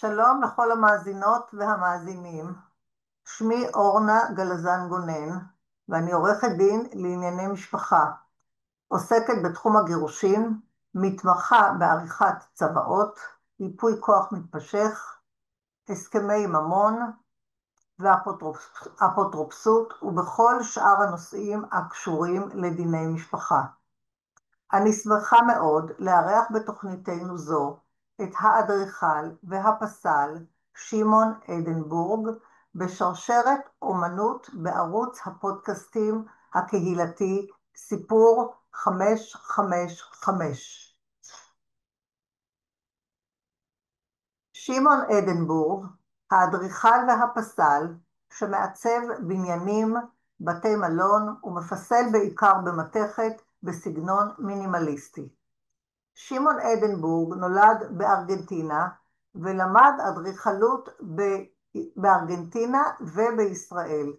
שלום לכל המאזינות והמאזינים. שמי אורנה גלזן גונן, ואני עורכת דין לענייני משפחה. עוסקת בתחום הגירושים, מתמחה בעריכת צוואות, ייפוי כוח מתמשך, הסכמי ממון ואפוטרופסות, ובכל שאר הנושאים הקשורים לדיני משפחה. אני שמחה מאוד לארח בתוכניתנו זו את האדריכל והפסל שמעון אדנבורג בשרשרת אומנות בערוץ הפודקאסטים הקהילתי סיפור 555. שמעון אדנבורג, האדריכל והפסל שמעצב בניינים, בתי מלון ומפסל בעיקר במתכת בסגנון מינימליסטי. שמעון אדנבורג נולד בארגנטינה ולמד אדריכלות בארגנטינה ובישראל,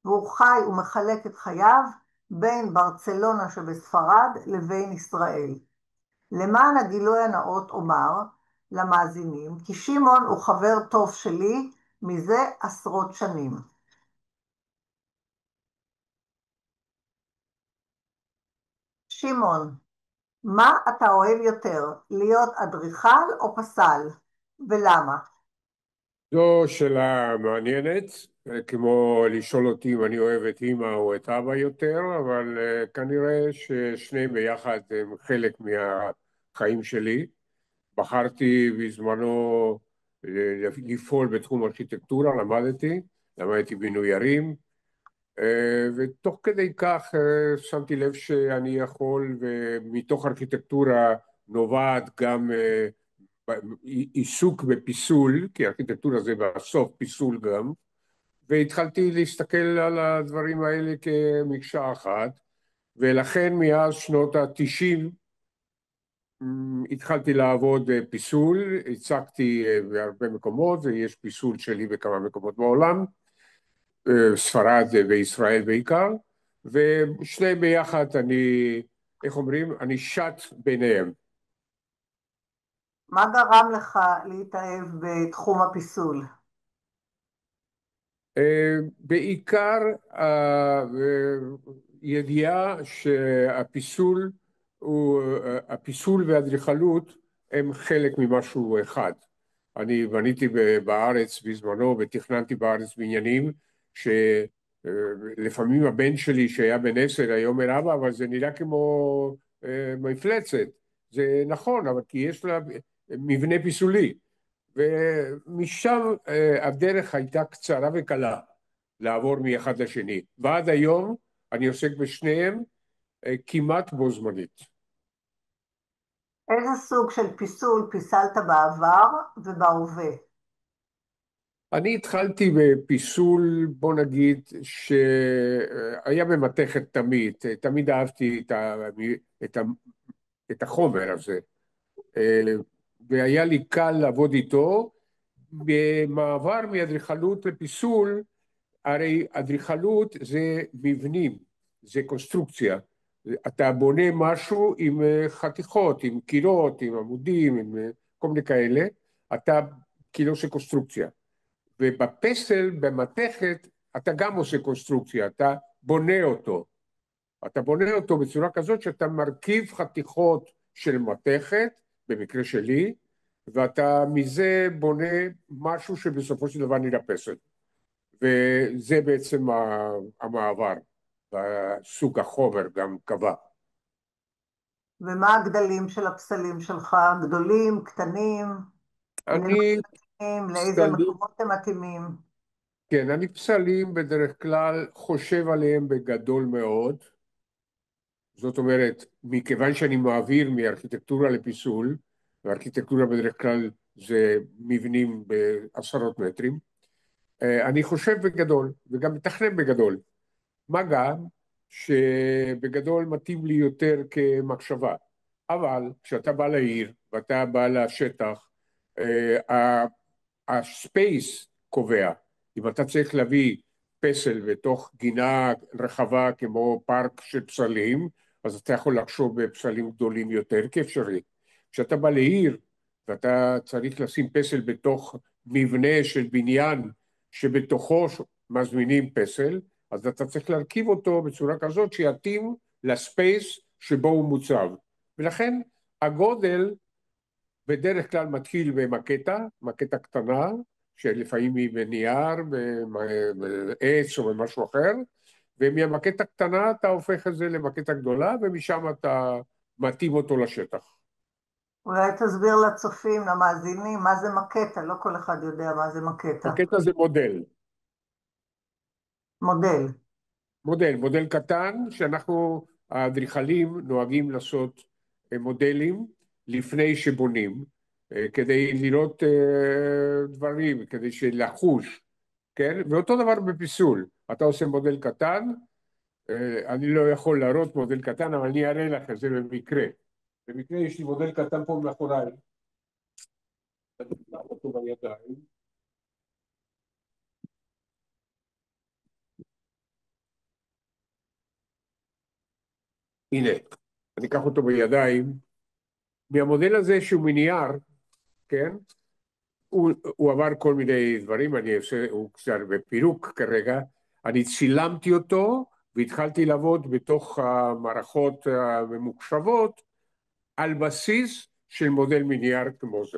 והוא חי ומחלק את חייו בין ברצלונה שבספרד לבין ישראל. למען הגילוי הנאות אומר למאזינים כי שמעון הוא חבר טוב שלי מזה עשרות שנים. שמעון, מה אתה אוהב יותר, להיות אדריכל או פסל, ולמה? זו שאלה מעניינת, כמו לשאול אותי אם אני אוהב את אמא או את אבא יותר, אבל כנראה ששניהם ביחד הם חלק מהחיים שלי. בחרתי בזמנו לפעול בתחום ארכיטקטורה, למדתי בינוי ערים, ותוך כדי כך שמתי לב שאני יכול, ומתוך ארכיטקטורה נובעת גם עיסוק בפיסול, כי ארכיטקטורה זה בסוף פיסול גם, והתחלתי להסתכל על הדברים האלה כמקשה אחת, ולכן מאז שנות ה-90 התחלתי לעבוד בפיסול, הצגתי בהרבה מקומות, ויש פיסול שלי בכמה מקומות בעולם, ספרד וישראל בעיקר, ושניהם ביחד איך אומרים, אני שט ביניהם. מה גרם לך להתאהב בתחום הפיסול? בעיקר הידיעה שהפיסול והאדריכלות הם חלק ממשהו אחד. אני בניתי בארץ בזמנו ותכננתי בארץ בניינים שלפעמים הבן שלי שהיה בן 10 היום אומר אבא אבל זה נראה כמו מפלצת. זה נכון, אבל כי יש לה מבנה פיסולי. ומשם הדרך הייתה קצרה וקלה לעבור מאחד לשני, ועד היום אני עוסק בשניהם כמעט בו זמנית. איזה סוג של פיסול פיסלת בעבר ובהווה? אני התחלתי בפיסול, בוא נגיד, שהיה במתכת תמיד אהבתי את ה- את החומר הזה, והיה לי קל לעבוד איתו. במעבר מאדריכלות לפיסול, הרי אדריכלות זה מבנים, זה קונסטרוקציה. אתה בונה משהו עם חתיכות, עם קירות, עם עמודים, עם כל מיני כאלה, אתה כאילו עושה קונסטרוקציה. ובפסל, במתכת, אתה גם עושה קונסטרוקציה, אתה בונה אותו. אתה בונה אותו בצורה כזאת שאתה מרכיב חתיכות של מתכת, במקרה שלי, ואתה מזה בונה משהו שבסופו של דבר נראה פסל. וזה בעצם המעבר, סוג החומר גם קבע. ומה הגדלים של הפסלים שלך? גדולים, קטנים? למה אני מתאימים? לאיזה פסלים, מקומות הם מתאימים? כן, אני פסלים בדרך כלל חושב עליהם בגדול מאוד. זאת אומרת, מכיוון שאני מעביר מארכיטקטורה לפיסול, וארכיטקטורה בדרך כלל זה מבנים בעשרות מטרים, אני חושב בגדול וגם מתכנן בגדול. מה גם שבגדול מתאים לי יותר כמחשבה. אבל כשאתה בא לעיר ואתה בא לשטח, הספייס קובע. אם אתה צריך להביא פסל בתוך גינה רחבה כמו פארק של פסלים, אז אתה יכול לחשוב בפסלים גדולים יותר כאפשרי. כשאתה בא לעיר ואתה צריך לשים פסל בתוך מבנה של בניין שבתוכו מזמינים פסל, אז אתה צריך להרכיב אותו בצורה כזאת שיתאים לספייס שבו הוא מוצב. ולכן הגודל בדרך כלל מתחיל במקטה, מקטה קטנה, שלפעמים היא בנייר, בעץ או במשהו אחר, ומהמקטה קטנה אתה הופך את זה למקטה גדולה, ומשם אתה מתאים אותו לשטח. אולי תסביר לצופים, למאזינים, מה זה מקטה, לא כל אחד יודע מה זה מקטה. מקטה זה מודל. מודל. מודל קטן שאנחנו האדריכלים נוהגים לעשות מודלים לפני שבונים, כדי לראות דברים, כדי לחוש, כן? ואותו דבר בפיסול, אתה עושה מודל קטן, אני לא יכול להראות מודל קטן, אבל אני אראה לך את זה במקרה. במקרה יש לי מודל קטן פה מאחוריי, אני אקח אותו בידיים. הנה, אני אקח אותו בידיים. מהמודל הזה שהוא מנייר, כן? הוא עבר כל מיני דברים, הוא קצת בפירוק כרגע, אני צילמתי אותו והתחלתי לעבוד בתוך המערכות הממוחשבות על בסיס של מודל מנייר כמו זה.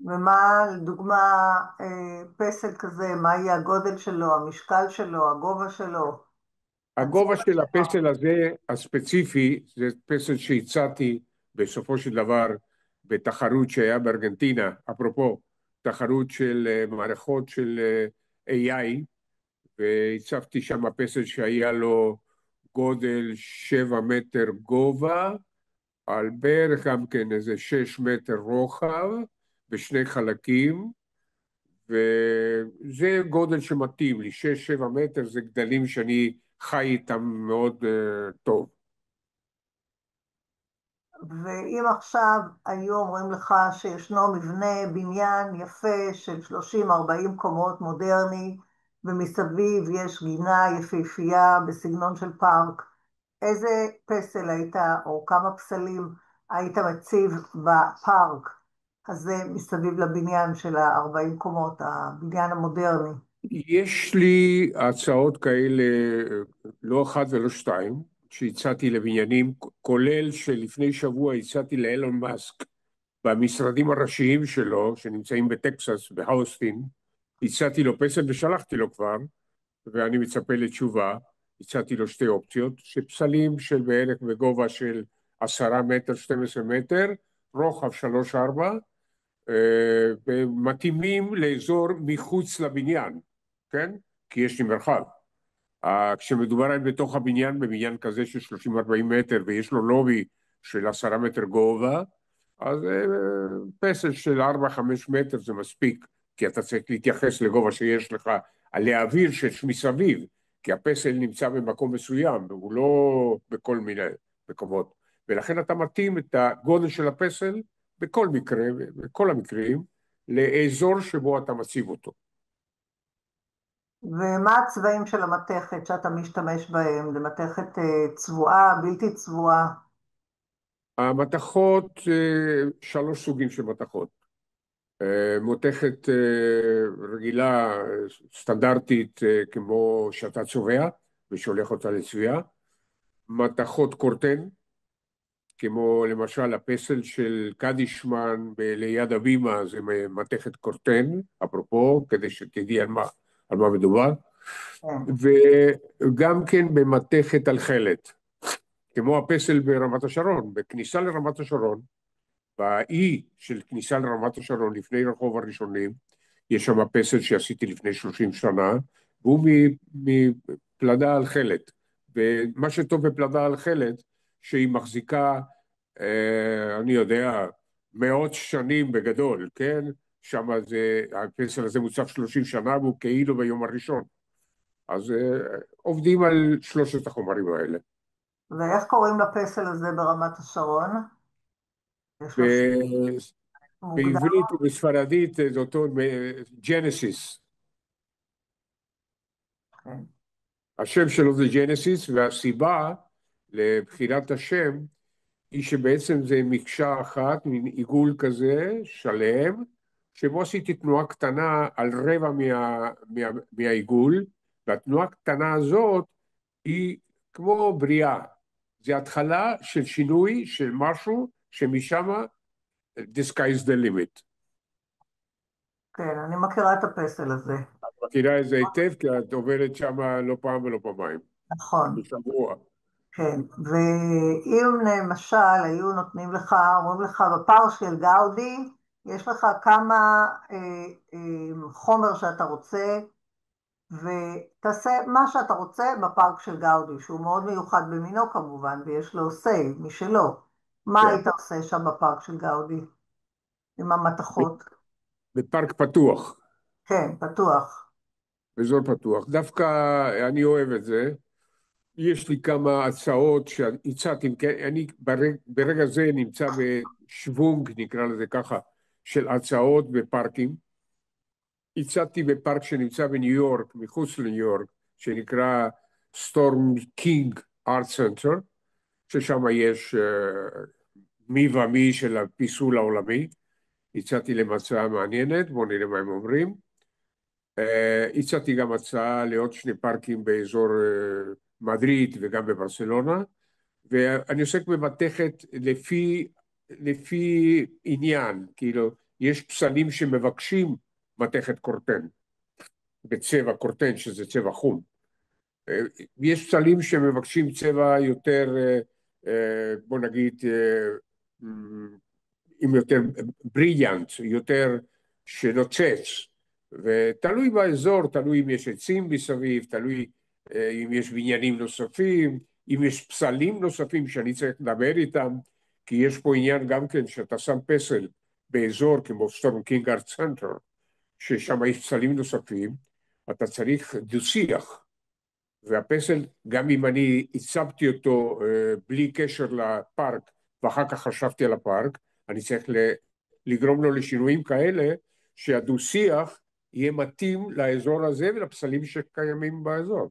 ומה, לדוגמה, פסל כזה, מה יהיה הגודל שלו, המשקל שלו, הגובה שלו, הגובה הצבע של שלו? הפסל הזה הספציפי, זה פסל שהצעתי בסופו של דבר בתחרות שהיה בארגנטינה, אפרופו, תחרות של מערכות של AI, והצבתי שם פסל שהיה לו גודל 7 מטר גובה, על בערך גם כן איזה 6 מטר רוחב, בשני חלקים, וזה גודל שמתאים לי, 6-7 מטר זה גדלים שאני חי איתם מאוד טוב. ואם עכשיו היו אומרים לך שישנו מבנה, בניין יפה של 30-40 קומות מודרני, ומסביב יש גינה יפהפייה בסגנון של פארק, איזה פסל היית, או כמה פסלים היית מציב בפארק הזה מסביב לבניין של ה-40 קומות, הבניין המודרני? יש לי הצעות כאלה, לא אחת ולא שתיים, שהצעתי לבניינים, כולל שלפני שבוע הצעתי לאילון מאסק במשרדים הראשיים שלו, שנמצאים בטקסס, בהאוסטין, הצעתי לו פסל ושלחתי לו כבר, ואני מצפה לתשובה. הצעתי לו שתי אופציות, שפסלים של בערך בגובה של 10 מטר, 12 מטר, רוחב 3-4, ומתאימים לאזור מחוץ לבניין, כן? כי יש לי מרחב. כשמדובר על בתוך הבניין, בבניין כזה של 30-40 מטר, ויש לו לובי של 10 מטר גובה, אז פסל של 4-5 מטר זה מספיק, כי אתה צריך להתייחס לגובה שיש לך על האוויר שיש מסביב, כי הפסל נמצא במקום מסוים, והוא לא בכל מיני מקומות. ולכן אתה מתאים את הגודל של הפסל בכל מקרה, בכל המקרים, לאזור שבו אתה מציב אותו. ומה הצבעים של המתכת שאתה משתמש בהם? זה מתכת צבועה, בלתי צבועה? המתכות, שלוש סוגים של מתכות. מותכת רגילה, סטנדרטית, כמו שאתה צובע ושולח אותה לצביעה. מתכות קורטן, כמו למשל הפסל של קדישמן ליד הבימה, זה מתכת קורטן, אפרופו, כדי שתדעי על מה מדובר. כן. וגם כן במתכת תלכלת, כמו הפסל ברמת השרון. בכניסה לרמת השרון, באי של כניסה לרמת השרון, לפני רחוב הראשונים, יש שם פסל שעשיתי לפני 30 שנה, והוא מפלדה על חלת. ומה שטוב בפלדה על חלת, שהיא מחזיקה, אני יודע, מאות שנים בגדול, כן? שם הפסל הזה מוצב 30 שנה, והוא כאילו ביום הראשון. אז עובדים על שלושת החומרים האלה. ואיך קוראים לפסל הזה ברמת השרון? יש לו שם מוגדר? בעברית ובספרדית זה אותו ג'נסיס. כן. השם שלו זה ג'נסיס, והסיבה לבחירת השם היא שבעצם זה מקשה אחת, מין עיגול כזה, שלם, שבו עשיתי תנועה קטנה על רבע מהעיגול, והתנועה הקטנה הזאת היא כמו בריאה. זה התחלה של שינוי של משהו שמשם the sky is the limit. כן, אני מכירה את הפסל הזה. את מכירה את זה היטב, כי את עוברת שם לא פעם ולא פעמיים, נכון, בשבוע. כן. ואם למשל היו נותנים לך, אומרים לך בפארק של גאודי, יש לך כמה חומר שאתה רוצה, ותעשה מה שאתה רוצה בפארק של גאודי, שהוא מאוד מיוחד במינו כמובן, ויש לו say משלו. מה כן. היית עושה שם בפארק של גאודי עם המתכות? בפארק פתוח, כן, פתוח. באזור פתוח. דווקא אני אוהב את זה. יש לי כמה הצעות שהצעתי, כן, אני ברגע זה נמצא בשוונג, נקרא לזה ככה, של הצעות בפארקים. הצעתי בפארק שנמצא בניו יורק, מחוץ לניו יורק, שנקרא סטורם קינג ארט סנטר, ששם יש מי ומי של הפיסול העולמי. הצעתי להם הצעה מעניינת, בואו נראה מה הם אומרים. הצעתי גם הצעה לעוד שני פארקים באזור מדריד וגם בברסלונה, ואני עוסק במתכת לפי עניין, כאילו יש פסלים שמבקשים מתכת קורטן, בצבע קורטן שזה צבע חום. יש פסלים שמבקשים צבע יותר, בוא נגיד, עם יותר בריליאנט, יותר שנוצץ, ותלוי באזור, תלוי אם יש עצים מסביב, תלוי אם יש בניינים נוספים, אם יש פסלים נוספים שאני צריך לדבר איתם, כי יש פה עניין גם כן שאתה שם פסל באזור כמו סטורם קינג ארט סנטר, ששם יש פסלים נוספים, אתה צריך דו-שיח, והפסל, גם אם אני הצבתי אותו בלי קשר לפארק, ואחר כך חשבתי על הפארק, אני צריך לגרום לו לשינויים כאלה, שהדו-שיח יהיה מתאים לאזור הזה ולפסלים שקיימים באזור.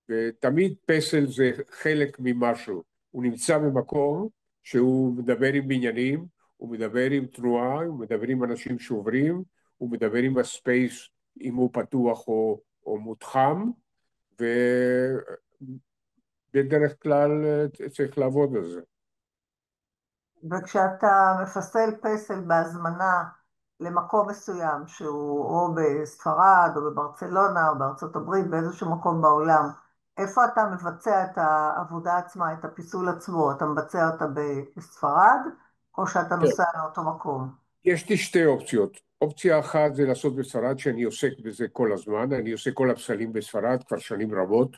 ותמיד פסל זה חלק ממשהו. הוא נמצא במקום שהוא מדבר עם בניינים, הוא מדבר עם תנועה, הוא מדבר עם אנשים שעוברים, הוא מדבר עם הספייס, אם הוא פתוח או מותחם, ובדרך כלל צריך לעבוד על זה. וכשאתה מפסל פסל בהזמנה למקום מסוים, שהוא או בספרד או בברצלונה או בארצות הברית, באיזשהו מקום בעולם, איפה אתה מבצע את העבודה עצמה, את הפיסול עצמו? אתה מבצע אותה בספרד, או שאתה כן. נוסע לאותו מקום? יש לי שתי אופציות. אופציה אחת זה לעשות בספרד, שאני עוסק בזה כל הזמן, אני עושה כל הפסלים בספרד כבר שנים רבות.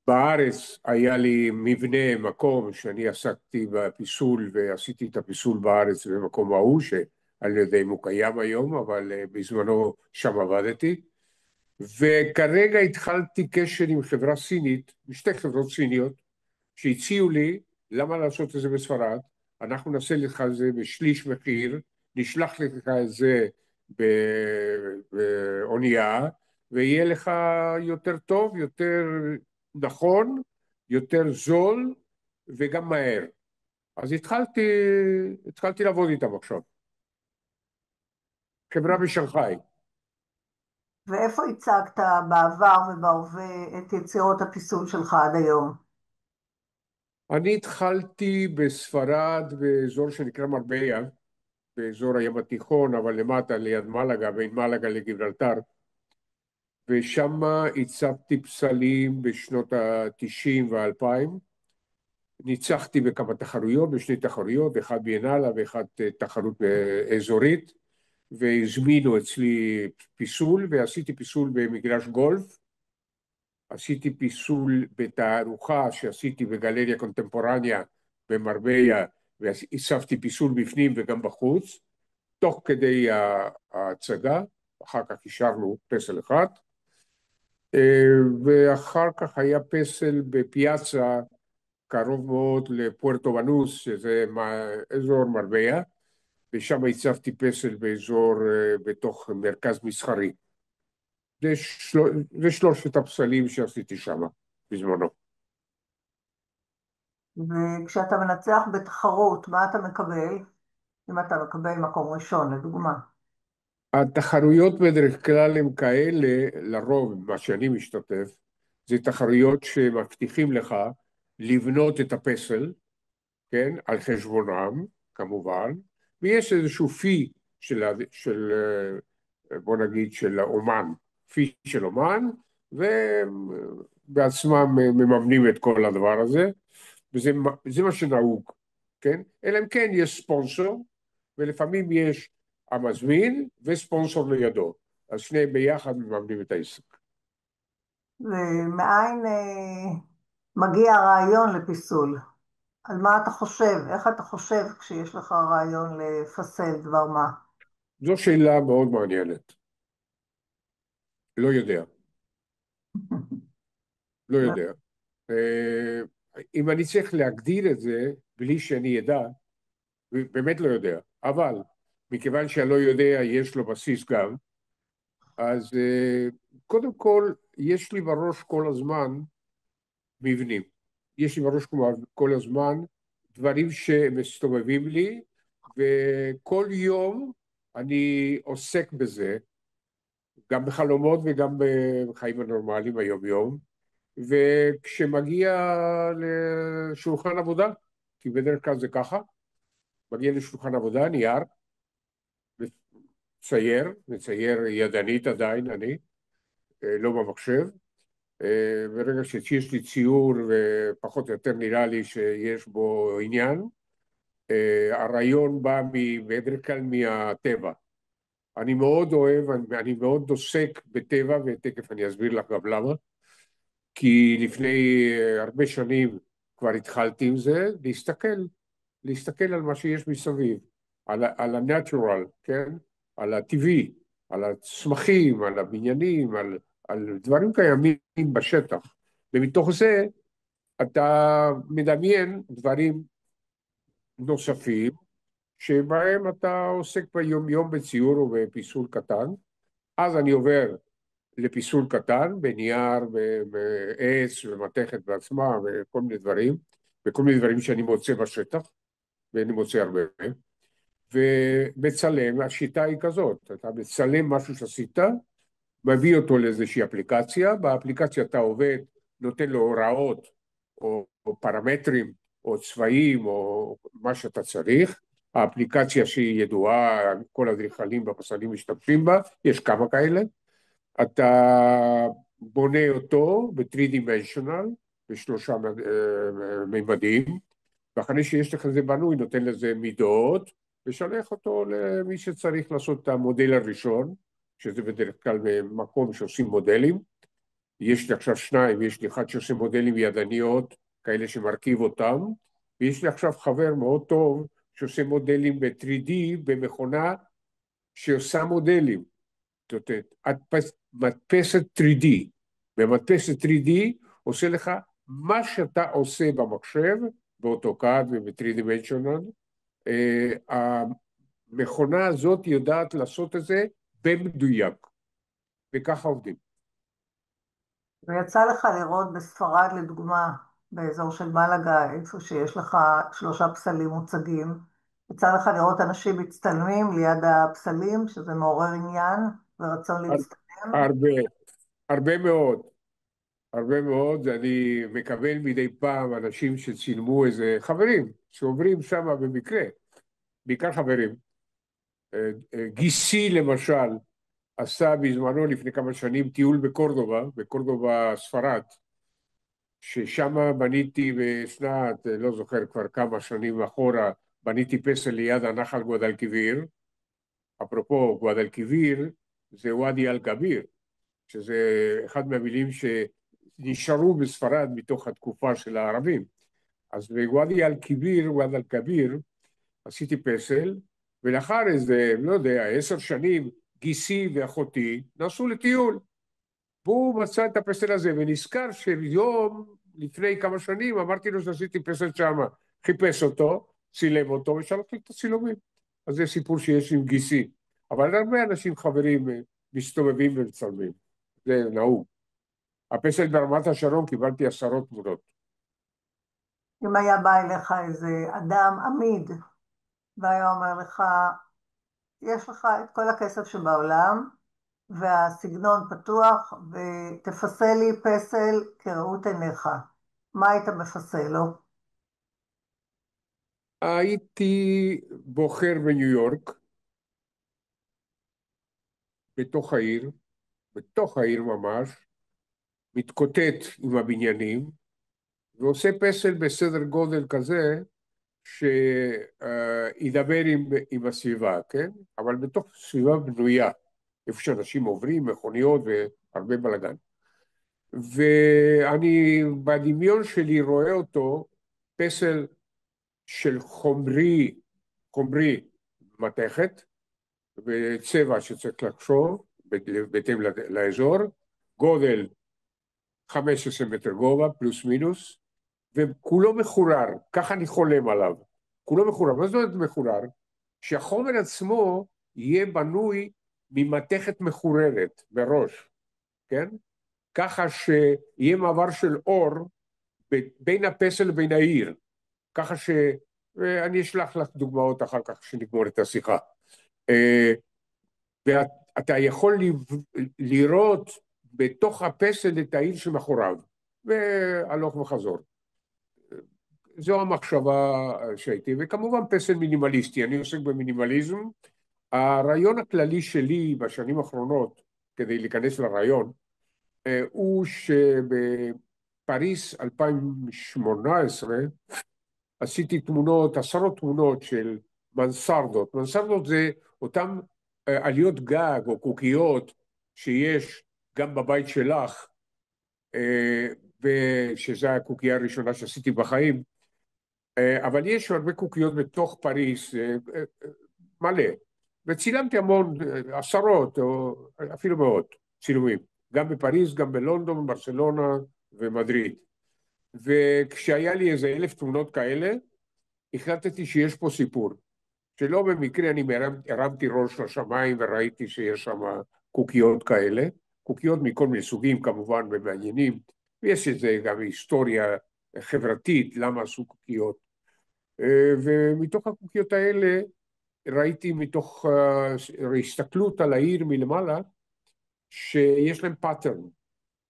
בארץ היה לי מבנה, מקום שאני עסקתי בפיסול ועשיתי את הפיסול בארץ במקום ההוא, שאני יודע אם הוא קיים היום, אבל בזמנו שם עבדתי. וכרגע התחלתי קשר עם חברה סינית, שתי חברות סיניות, שהציעו לי, למה לעשות את זה בספרד? אנחנו נעשה לך את זה בשליש מחיר, נשלח לך את זה באונייה, ויהיה לך יותר טוב, יותר נכון, יותר זול וגם מהר. אז התחלתי לעבוד איתם עכשיו. חברה בשנגחאי. ואיפה הצגת בעבר ובהווה את יצירות הפיסול שלך עד היום? אני התחלתי בספרד באזור שנקרא מרביה, באזור הים התיכון, אבל למטה ליד מלגה, בין מלגה לגיברלטר, ושם הצבתי פסלים בשנות ה-90 וה-2000. ניצחתי בכמה תחרויות, בשני תחרויות, אחד ביאנלה ואחד תחרות אזורית, והזמינו אצלי פיסול, ועשיתי פיסול במגרש גולף, עשיתי פיסול בתערוכה שעשיתי בגלריה קונטמפורניה במרביה, והצבתי פיסול בפנים וגם בחוץ, תוך כדי ההצגה, אחר כך השארנו פסל אחד, ואחר כך היה פסל בפיאצה קרוב מאוד לפוארטו בנוס, שזה אזור מרביה, ושם הצבתי פסל באזור, בתוך מרכז מסחרי. זה שלושת הפסלים שעשיתי שם בזמנו. וכשאתה מנצח בתחרות, מה אתה מקבל? אם אתה מקבל מקום ראשון, לדוגמה. התחרויות בדרך כלל הן כאלה, לרוב, מה שאני משתתף, זה תחרויות שמבטיחים לך לבנות את הפסל, כן, על חשבונם, כמובן, ויש איזשהו פי בוא נגיד, של האומן, פי של אומן, ובעצמם מממנים את כל הדבר הזה, וזה מה שנהוג, כן? אלא אם כן יש ספונסור, ולפעמים יש המזמין וספונסור לידו, אז שניהם ביחד מממנים את העסק. ומאין מגיע הרעיון לפיסול? על מה אתה חושב? איך אתה חושב כשיש לך רעיון לפסל דבר מה? זו שאלה מאוד מעניינת, לא יודע, לא יודע. אה, אם אני צריך להגדיר את זה בלי שאני אדע, באמת לא יודע, אבל מכיוון שאני לא יודע, יש לו בסיס גם, אז קודם כל, יש לי בראש כל הזמן מבנים. יש לי בראש כל הזמן דברים שמסתובבים לי, וכל יום אני עוסק בזה, גם בחלומות וגם בחיים הנורמליים היום-יום, וכשמגיע לשולחן עבודה, כי בדרך כלל זה ככה, מגיע לשולחן עבודה, נייר, מצייר ידנית עדיין אני, לא במחשב, ברגע שיש לי ציור ופחות או יותר נראה לי שיש בו עניין, הרעיון בא בדרך כלל מהטבע. אני מאוד אוהב, אני מאוד עוסק בטבע, ותכף אני אסביר לך גם למה, כי לפני הרבה שנים כבר התחלתי עם זה, להסתכל על מה שיש מסביב, על ה-natural, כן? על הטבעי, על הצמחים, על הבניינים, על דברים קיימים בשטח. ומתוך זה אתה מדמיין דברים נוספים, שבהם אתה עוסק ביום-יום בציור או בפיסול קטן. אז אני עובר לפיסול קטן, בנייר, בעץ, במתכת בעצמה, וכל מיני דברים, וכל מיני דברים שאני מוצא בשטח, ואני מוצא הרבה. ומצלם, השיטה היא כזאת, אתה מצלם משהו שעשית, מביא אותו לאיזושהי אפליקציה, באפליקציה אתה עובד, נותן לו הוראות או פרמטרים או צבעים או מה שאתה צריך, האפליקציה שהיא ידועה, כל האדריכלים בפסלים משתמשים בה, יש כמה כאלה, אתה בונה אותו ב-3 dimensional, בשלושה מימדים, ואחרי שיש לך זה בנוי, נותן לזה מידות, ושלח אותו למי שצריך לעשות את המודל הראשון, שזה בדרך כלל במקום שעושים מודלים. יש לי עכשיו שניים, יש לי אחד שעושה מודלים ידניות, כאלה שמרכיב אותם, ויש לי עכשיו חבר מאוד טוב שעושה מודלים ב-3D במכונה שעושה מודלים. זאת אומרת, מדפסת 3D. במדפסת 3D עושה לך מה שאתה עושה במחשב, באוטוקאד וב-3 dimensional, המכונה הזאת יודעת לעשות את זה במדויק, וככה עובדים. ויצא לך לראות בספרד, לדוגמה, באזור של מלגה, איפה שיש לך שלושה פסלים מוצגים, יצא לך לראות אנשים מצטלמים ליד הפסלים, שזה מעורר עניין ורצון להצטלם. הרבה, הרבה מאוד, הרבה מאוד, אני מקבל מדי פעם אנשים שצילמו איזה חברים שעוברים שם במקרה, בעיקר חברים. גיסי למשל עשה בזמנו לפני כמה שנים טיול בקורדובה ספרד, ששם בניתי בשנת, לא זוכר כבר כמה שנים אחורה, בניתי פסל ליד הנחל גואדלקיביר. אפרופו גואדלקיביר, זה ואדי אל-כביר, שזה אחד מהמילים שנשארו בספרד מתוך התקופה של הערבים. אז בוואדי אל-כביר, ואדי אל-כביר, עשיתי פסל, ולאחר איזה, לא יודע, 10 שנים, גיסי ואחותי נסעו לטיול. והוא מצא את הפסל הזה, ונזכר שיום לפני כמה שנים אמרתי לו שעשיתי פסל שמה. חיפש אותו, צילם אותו, ושלחתי את הצילומים. אז זה סיפור שיש עם גיסי. אבל הרבה אנשים חברים מסתובבים ומצלמים. זה נהוג. הפסל ברמת השרון קיבלתי 10 תמונות. אם היה בא אליך איזה אדם אמיד והיה אומר לך, יש לך את כל הכסף שבעולם, והסגנון פתוח, ותפסה לי פסל כראות עיניך. מה היית מפסה לו? הייתי בוחר בניו יורק, בתוך העיר ממש, מתקוטט עם הבניינים, ועושה פסל בסדר גודל כזה שידבר עם הסביבה, כן? אבל בתוך סביבה בנויה, איפה שאנשים עוברים, מכוניות והרבה בלאגן. ואני בדמיון שלי רואה אותו פסל של חומרי מתכת, וצבע שצריך לחשוב, בהתאם לאזור, גודל 15 מטר גובה, פלוס מינוס, וכולו מחורר, ככה אני חולם עליו. כולו מחורר. מה זאת אומרת מחורר? שהחומר עצמו יהיה בנוי ממתכת מחוררת בראש, כן? ככה שיהיה מעבר של אור בין הפסל לבין העיר. ככה ש... ואני אשלח לך דוגמאות אחר כך שנגמור את השיחה. ואתה יכול לראות בתוך הפסל את העיר שמאחוריו, והלוך וחזור. זו המחשבה שהייתי, וכמובן פסל מינימליסטי, אני עוסק במינימליזם. הרעיון הכללי שלי בשנים האחרונות, כדי להיכנס לרעיון, הוא שבפריס 2018 עשיתי תמונות, עשרות תמונות של מנסרדות. מנסרדות זה אותן עליות גג או קוקיות שיש גם בבית שלך, ושזו הקוקייה הראשונה שעשיתי בחיים, אבל יש הרבה קוקיות בתוך פריס, מלא. וצילמתי המון, עשרות או אפילו מאות צילומים, גם בפריס, גם בלונדון, ברצלונה ומדריד. וכשהיה לי איזה 1,000 תמונות כאלה, החלטתי שיש פה סיפור. שלא במקרה אני הרמתי ראש לשמיים וראיתי שיש שם קוקיות כאלה, קוקיות מכל מיני סוגים כמובן ומעניינים, ויש איזה גם היסטוריה חברתית, למה עשו קוקיות. ומתוך הקוקיות האלה ראיתי מתוך הסתכלות על העיר מלמעלה, שיש להם פאטרן.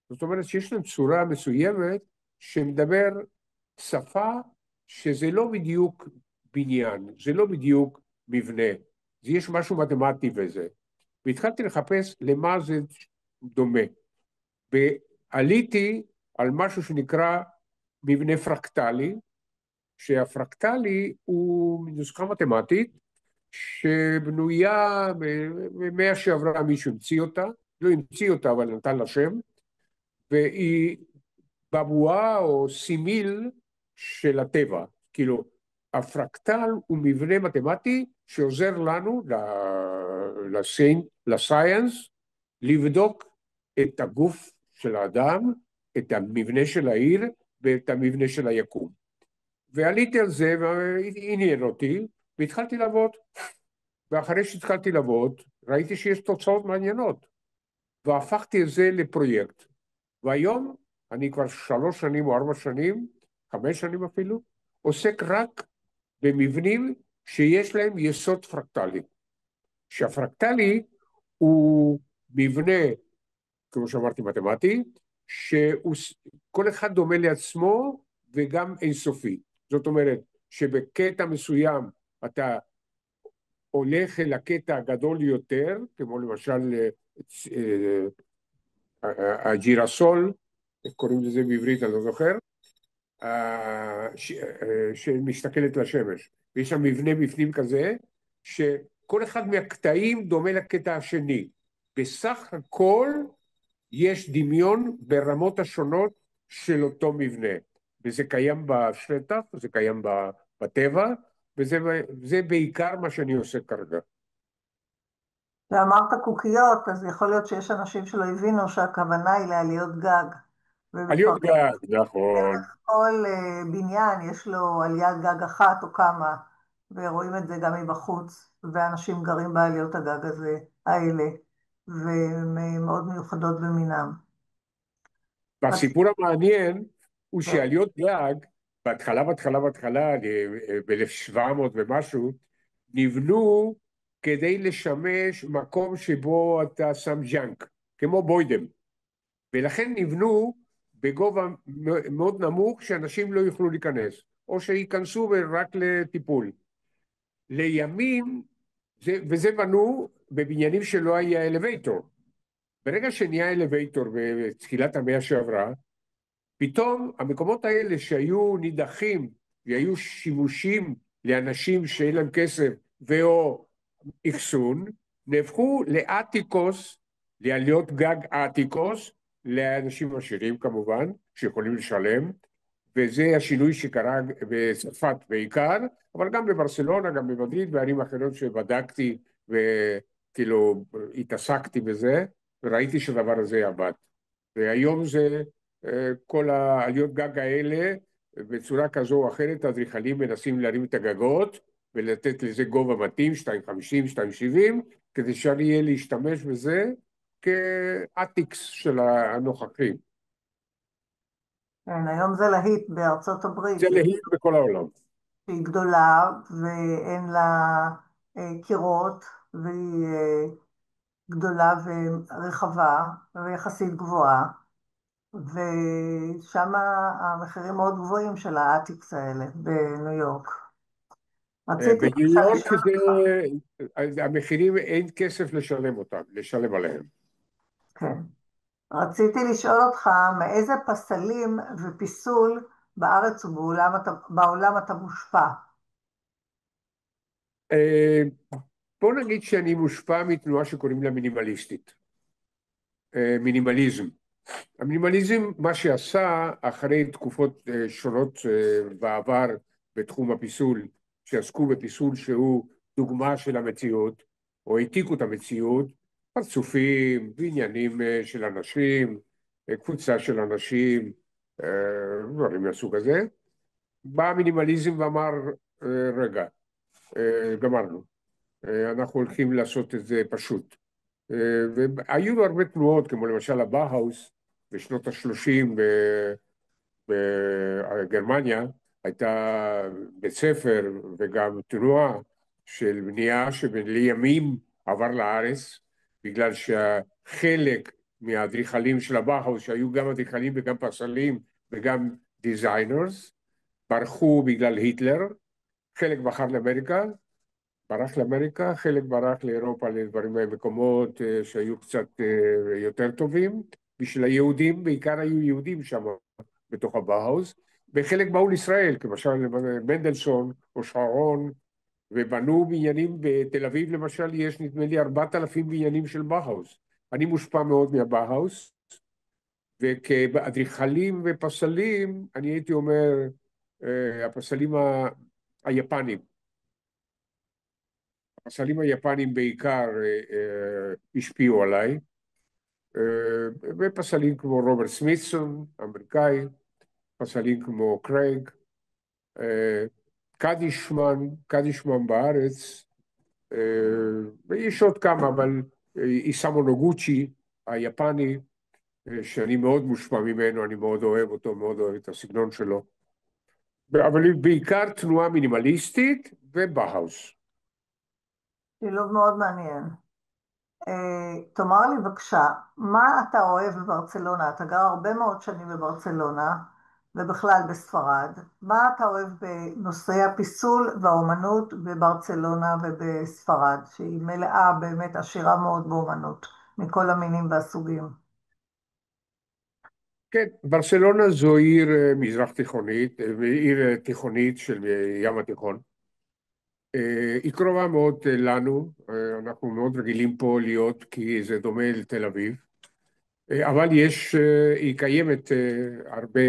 זאת אומרת שיש להם צורה מסוימת שמדבר שפה שזה לא בדיוק בניין, זה לא בדיוק מבנה, זה יש משהו מתמטי בזה. והתחלתי לחפש למה זה דומה. ועליתי על משהו שנקרא מבנה פרקטלי, שהפרקטלי הוא נוסחה מתמטית, שבנויה במאה שעברה מישהו המציא אותה, לא המציא אותה אבל נתן לה שם, והיא בבואה או סימיל של הטבע. כאילו, הפרקטל הוא מבנה מתמטי שעוזר לנו, לסייאנס, לבדוק את הגוף של האדם, את המבנה של העיר ואת המבנה של היקום. ועליתי על זה ועניין אותי, והתחלתי לעבוד. ואחרי שהתחלתי לעבוד, ראיתי שיש תוצאות מעניינות, והפכתי את זה לפרויקט. והיום אני כבר 3 שנים או 4 שנים, 5 שנים אפילו, עוסק רק במבנים שיש להם יסוד פרקטלי. שהפרקטלי הוא מבנה, כמו שאמרתי, מתמטי, שכל אחד דומה לעצמו וגם אינסופי. זאת אומרת שבקטע מסוים אתה הולך אל הקטע הגדול יותר, כמו למשל הג'ירסול, איך קוראים לזה בעברית, אני לא זוכר, שמסתכלת לשמש. ויש שם מבנה בפנים כזה, שכל אחד מהקטעים דומה לקטע השני. בסך הכל יש דמיון ברמות השונות של אותו מבנה. וזה קיים בשטח, זה קיים בטבע, וזה בעיקר מה שאני עושה כרגע. ואמרת קוקיות, אז יכול להיות שיש אנשים שלא הבינו שהכוונה היא לעליות גג. עליות ובפריז גג, נכון. כל בניין יש לו עליית גג אחת או כמה, ורואים את זה גם מבחוץ, ואנשים גרים בעליות הגג האלה, והן מאוד מיוחדות במינם. והסיפור המעניין הוא שעליות גג, בהתחלה, ב-1700 ומשהו, נבנו כדי לשמש מקום שבו אתה שם ג'אנק, כמו בוידם, ולכן נבנו בגובה מאוד נמוך שאנשים לא יוכלו להיכנס, או שייכנסו רק לטיפול. לימים, וזה בנו בבניינים שלא היה אלווייטור. ברגע שנהיה אלווייטור בתחילת המאה שעברה, פתאום המקומות האלה שהיו נידחים והיו שימושים לאנשים שאין להם כסף ואו אחסון, נהפכו לאתיקוס, לעליות גג אתיקוס, לאנשים עשירים כמובן, שיכולים לשלם, וזה השינוי שקרה בצרפת בעיקר, אבל גם בברסלונה, גם במדריד, בערים אחרות שבדקתי וכאילו התעסקתי בזה, וראיתי שהדבר הזה עבד. והיום זה כל העליות גג האלה, בצורה כזו או אחרת, האדריכלים מנסים להרים את הגגות, ולתת לזה גובה מתאים, 2.50, 2.70, כדי שאפשר יהיה להשתמש בזה כאטיקס של הנוכחים. כן, היום זה להיט בארצות זה הברית, להיט בכל העולם. שהיא גדולה ואין לה קירות, והיא גדולה ורחבה ויחסית גבוהה, ושם המחירים מאוד גבוהים של האטיקס האלה בניו יורק. רציתי בניו למשל יורק לשאול אותך, המחירים אין כסף לשלם אותם, לשלם עליהם. כן, רציתי לשאול אותך מאיזה פסלים ופיסול בארץ ובעולם אתה מושפע? אה, בוא נגיד שאני מושפע מתנועה שקוראים לה מינימליסטית. מינימליזם. המינימליזם, מה שעשה אחרי תקופות שונות בעבר בתחום הפיסול, שעסקו בפיסול שהוא דוגמה של המציאות, או העתיקו את המציאות, פרצופים, בניינים של אנשים, קבוצה של אנשים, דברים מהסוג הזה. בא המינימליזם ואמר, רגע, גמרנו, אנחנו הולכים לעשות את זה פשוט. והיו הרבה תנועות, כמו למשל הבאהאוס בשנות ה-30 בגרמניה, הייתה בית ספר וגם תנועה של בנייה שלימים עבר לארץ, בגלל שחלק מהאדריכלים של הבאהאוס, שהיו גם אדריכלים וגם פסלים וגם דיזיינרס, ברחו בגלל היטלר, חלק בחר לאמריקה, ברח לאמריקה, חלק ברח לאירופה לדברים במקומות שהיו קצת יותר טובים. בשביל היהודים, בעיקר היו יהודים שם בתוך הבאהאוס, וחלק באו לישראל, כמשל מנדלסון או שרון, ובנו בניינים בתל אביב למשל, יש נדמה לי 4,000 בניינים של באהאוס. אני מושפע מאוד מהבאהאוס, וכאדריכלים ופסלים, אני הייתי אומר, הפסלים היפנים. הפסלים היפנים בעיקר השפיעו עליי, ופסלים כמו רוברט סמית'סון, אמריקאי, פסלים כמו קרייג, קדישמן בארץ, ויש עוד כמה, אבל איסאמו נוגוצ'י, היפני, שאני מאוד מושפע ממנו, אני מאוד אוהב אותו, מאוד אוהב את הסגנון שלו, אבל בעיקר תנועה מינימליסטית ובאהאוס. שילוב מאוד מעניין. תאמר לי בבקשה, מה אתה אוהב בברצלונה? אתה גר הרבה מאוד שנים בברצלונה, ובכלל בספרד. מה אתה אוהב בנושאי הפיסול והאומנות בברצלונה ובספרד, שהיא מלאה באמת עשירה מאוד באומנות, מכל המינים והסוגים? כן, ברצלונה זו עיר מזרח תיכונית, עיר תיכונית של ים התיכון. היא קרובה מאוד לנו, אנחנו מאוד רגילים פה להיות כי זה דומה לתל אביב, אבל היא קיימת הרבה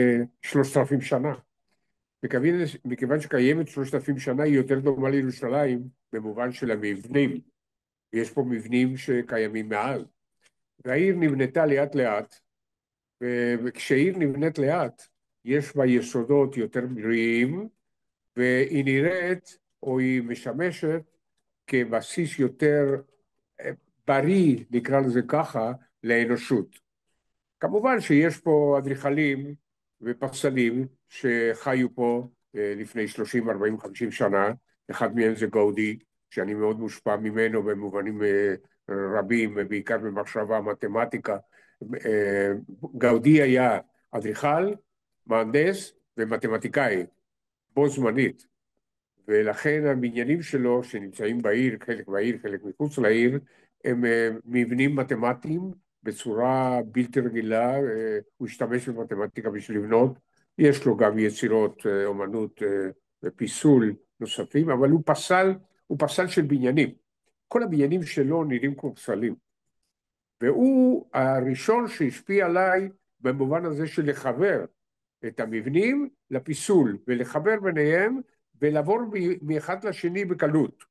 3,000 שנה. מכיוון שקיימת 3,000 שנה היא יותר דומה לירושלים במובן של המבנים. יש פה מבנים שקיימים מאז. והעיר נבנתה לאט לאט, וכשעיר נבנית לאט, יש בה יסודות יותר בריאים, והיא נראית, או היא משמשת, כבסיס יותר בריא, נקרא לזה ככה, לאנושות. כמובן שיש פה אדריכלים ופסלים שחיו פה לפני 30, 40, 50 שנה, אחד מהם זה גאודי, שאני מאוד מושפע ממנו במובנים רבים, בעיקר במחשבה, מתמטיקה. גאודי היה אדריכל, מהנדס ומתמטיקאי, בו זמנית. ולכן הבניינים שלו, שנמצאים בעיר, חלק בעיר, חלק מחוץ לעיר, הם מבנים מתמטיים בצורה בלתי רגילה. הוא השתמש במתמטיקה בשביל לבנות. יש לו גם יצירות אומנות ופיסול נוספים, אבל הוא פסל של בניינים. כל הבניינים שלו נראים כמו פסלים. והוא הראשון שהשפיע עליי במובן הזה של לחבר את המבנים לפיסול, ולחבר ביניהם ולעבור מאחד לשני בקלות.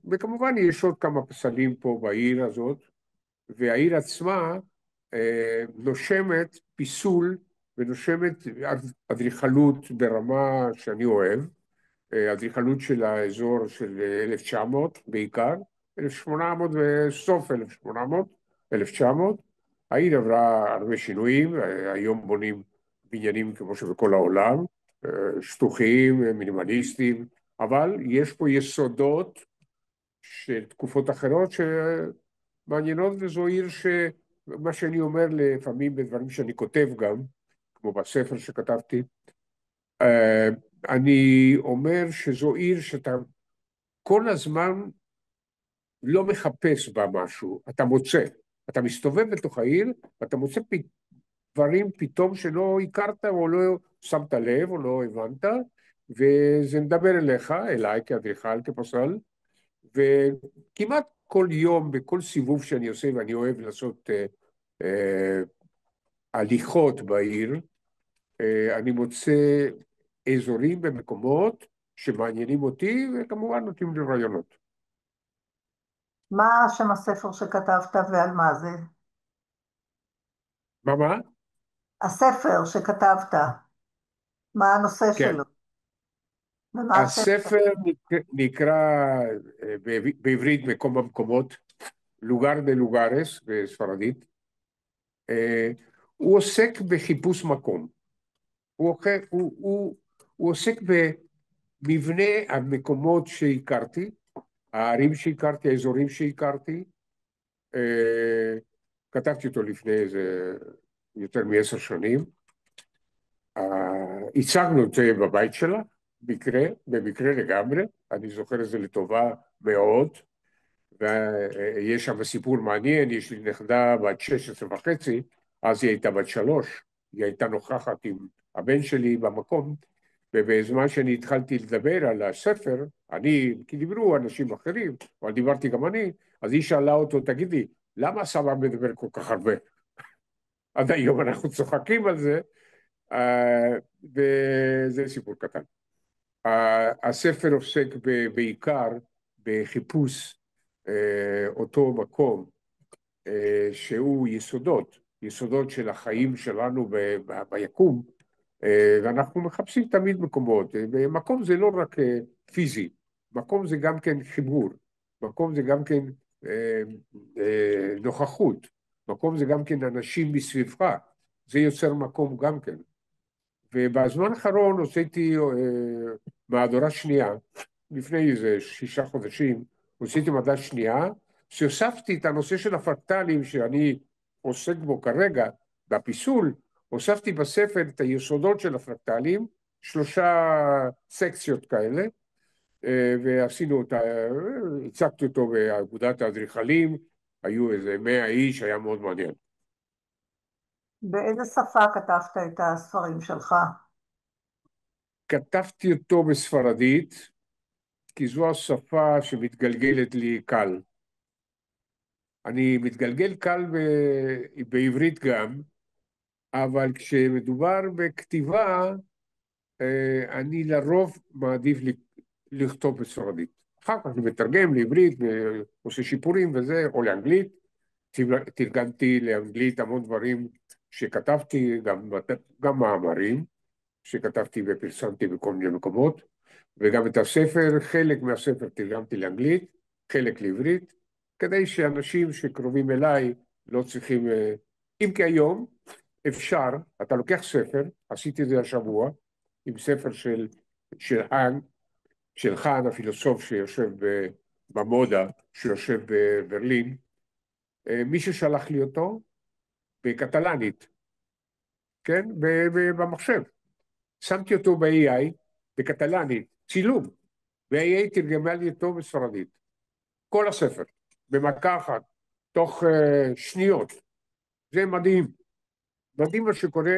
וכמובן יש עוד כמה פסלים פה בעיר הזאת, והעיר עצמה נושמת פיסול ונושמת אדריכלות ברמה שאני אוהב, אדריכלות של האזור של 1900 בעיקר, 1800 וסוף 1800, 1900. העיר עברה הרבה שינויים, היום בונים בניינים כמו שבכל העולם, שטוחים, מינימליסטיים, אבל יש פה יסודות של תקופות אחרות שמעניינות, וזו עיר שמה שאני אומר לפעמים בדברים שאני כותב גם, כמו בספר שכתבתי, אני אומר שזו עיר שאתה כל הזמן לא מחפש בה משהו, אתה מוצא. אתה מסתובב בתוך העיר, ואתה מוצא דברים פתאום שלא הכרת או לא שמת לב או לא הבנת, וזה מדבר אליך, אליי כאדריכל, כפסל, וכמעט כל יום, בכל סיבוב שאני עושה, ואני אוהב לעשות הליכות בעיר, אני מוצא אזורים ומקומות שמעניינים אותי, וכמובן נותנים לי רעיונות. מה שם הספר שכתבת ועל מה זה? מה? הספר שכתבת, מה הנושא כן. שלו ומה השם שלו? הספר נקרא בעברית מקום המקומות, לוגר דה לוגרס בספרדית. הוא עוסק בחיפוש מקום. הוא עוסק במבנה המקומות שהכרתי, הערים שהכרתי, האזורים שהכרתי. כתבתי אותו לפני איזה יותר מ10 שנים. הצגנו את זה בבית שלה, במקרה לגמרי, אני זוכר את זה לטובה מאוד, ויש שם סיפור מעניין. יש לי נכדה בת 16 וחצי, אז היא הייתה בת 3, היא הייתה נוכחת עם הבן שלי במקום, ובזמן שאני התחלתי לדבר על הספר, כי דיברו אנשים אחרים, אבל דיברתי גם אני, אז היא שאלה אותו, תגידי, למה סבא מדבר כל כך הרבה? עד היום אנחנו צוחקים על זה, וזה סיפור קטן. הספר עוסק בעיקר בחיפוש אותו מקום שהוא יסודות של החיים שלנו ביקום, ואנחנו מחפשים תמיד מקומות. מקום זה לא רק פיזי, מקום זה גם כן חיבור, מקום זה גם כן נוכחות, מקום זה גם כן אנשים מסביבך, זה יוצר מקום גם כן. ובזמן האחרון הוצאתי מהדורה שנייה, לפני איזה 6 חודשים, הוצאתי מהדורה שנייה, שהוספתי את הנושא של הפרקטלים שאני עוסק בו כרגע, בפיסול, הוספתי בספר את היסודות של הפרקטלים, 3 סקציות כאלה, ועשינו אותה, הצגתי אותו באגודת האדריכלים, היו איזה 100 איש, היה מאוד מעניין. באיזה שפה כתבת את הספרים שלך? כתבתי אותו בספרדית, כי זו השפה שמתגלגלת לי קל. אני מתגלגל קל בעברית גם, אבל כשמדובר בכתיבה, אני לרוב מעדיף לכתוב בספרדית. אחר כך אני מתרגם לעברית, עושה שיפורים וזה, או לאנגלית. תרגמתי לאנגלית המון דברים שכתבתי, גם מאמרים שכתבתי ופרסמתי בכל מיני מקומות, וגם את הספר, חלק מהספר תרגמתי לאנגלית, חלק לעברית, כדי שאנשים שקרובים אליי לא צריכים, אם כי היום אפשר, אתה לוקח ספר, עשיתי את זה השבוע, עם ספר של האן, של חאן, הפילוסוף שיושב במודה, שיושב בברלין, מי ששלח לי אותו בקטלנית, כן? במחשב. שמתי אותו ב-AI, בקטלנית, צילום, וה-AI תרגמה לי אותו בספרדית. כל הספר, במכה אחת, תוך שניות. זה מדהים. מדהים מה שקורה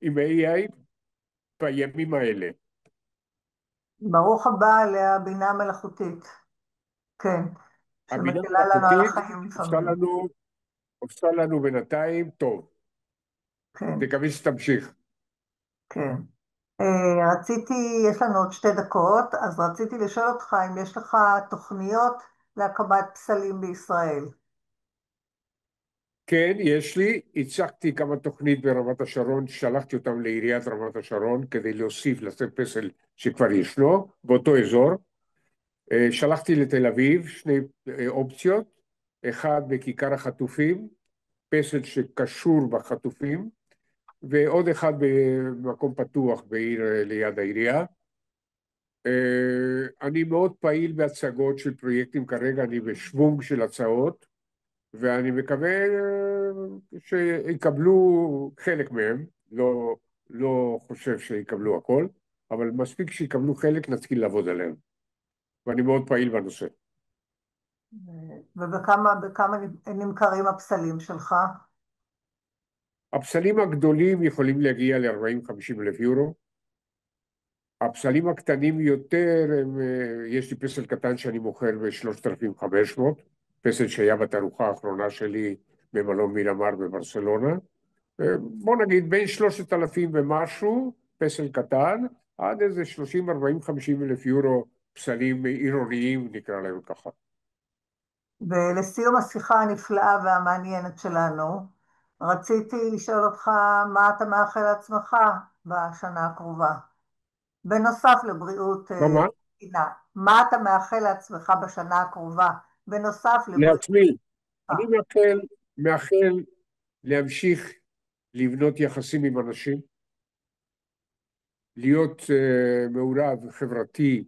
עם ה-AI בימים האלה. ברוך הבא לבינה המלאכותית, כן, הבינה שמקלה לנו על המלאכותית החיים עושה לפעמים, לנו, עושה לנו בינתיים טוב. כן, תקווה שתמשיך. כן. רציתי, יש לנו עוד 2 דקות, אז רציתי לשאול אותך אם יש לך תוכניות להקמת פסלים בישראל. כן, יש לי. הצגתי כמה תוכנית ברמת השרון, שלחתי אותם לעיריית רמת השרון כדי להוסיף לשאת פסל שכבר ישנו באותו אזור. שלחתי לתל אביב 2 אופציות, אחד בכיכר החטופים, פסל שקשור בחטופים, ועוד אחד במקום פתוח בעיר ליד העירייה. אני מאוד פעיל בהצגות של פרויקטים כרגע, אני בשוונג של הצעות, ואני מקווה שיקבלו חלק מהם, לא חושב שיקבלו הכל, אבל מספיק שיקבלו חלק נתחיל לעבוד עליהם, ואני מאוד פעיל בנושא. ובכמה נמכרים הפסלים שלך? הפסלים הגדולים יכולים להגיע ל-40-50 אלף יורו, הפסלים הקטנים יותר, יש לי פסל קטן שאני מוכר ב-3,500, פסל שהיה בתערוכה האחרונה שלי במלון מירמר בברסלונה, בוא נגיד בין 3,000 ומשהו, פסל קטן, עד איזה 30, 40, 50 אלף יורו פסלים עירוניים, נקרא להם ככה. ולסיום השיחה הנפלאה והמעניינת שלנו, רציתי לשאול אותך מה אתה מאחל לעצמך בשנה הקרובה, בנוסף לבריאות מה? תקינה. מה אתה מאחל לעצמך בשנה הקרובה, בנוסף לבריאות לעצמי. אני תקינה? מאחל להמשיך לבנות יחסים עם אנשים, להיות מעורב חברתי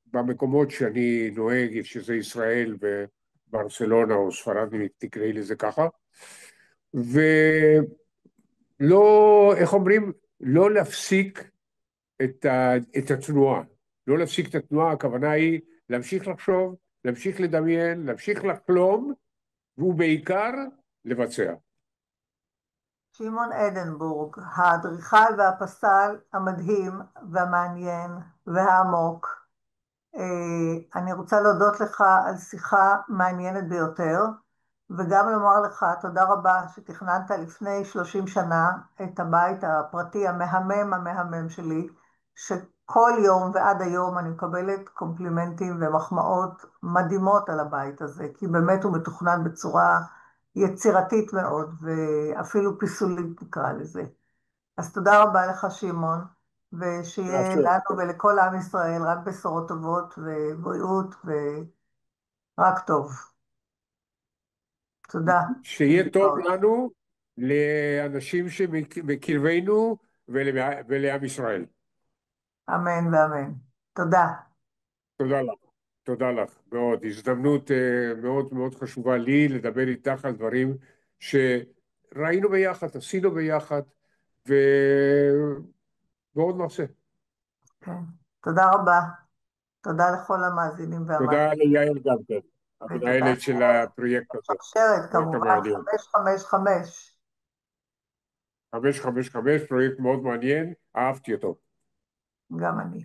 במקומות שאני נוהג, שזה ישראל וברצלונה או ספרד, אם תקראי לזה ככה, ולא, איך אומרים, לא להפסיק את התנועה. לא להפסיק את התנועה, הכוונה היא להמשיך לחשוב, להמשיך לדמיין, להמשיך לחלום, ובעיקר לבצע. שמעון אדנבורג, האדריכל והפסל המדהים והמעניין והעמוק. אני רוצה להודות לך על שיחה מעניינת ביותר, וגם לומר לך תודה רבה שתכננת לפני 30 שנה את הבית הפרטי המהמם שלי, שכל יום ועד היום אני מקבלת קומפלימנטים ומחמאות מדהימות על הבית הזה, כי באמת הוא מתוכנן בצורה יצירתית מאוד, ואפילו פיסולית נקרא לזה. אז תודה רבה לך, שמעון, ושיהיה מאשר. לנו ולכל עם ישראל רק בשורות טובות ובריאות ורק טוב. תודה. שיהיה טוב להתראות. לנו, לאנשים שבקרבנו ולעם ישראל. אמן ואמן. תודה. תודה לך. תודה לך מאוד. הזדמנות מאוד מאוד חשובה לי לדבר איתך על דברים שראינו ביחד, עשינו ביחד, ו... ועוד נעשה. כן. תודה רבה. תודה לכל המאזינים תודה והמאזינים. ליעל גם כן, ותודה המנהלת של הפרויקט הזה, לשרשרת, פרויקט כמובן, המעניין. 555. 555, פרויקט מאוד מעניין, אהבתי אותו. גם אני.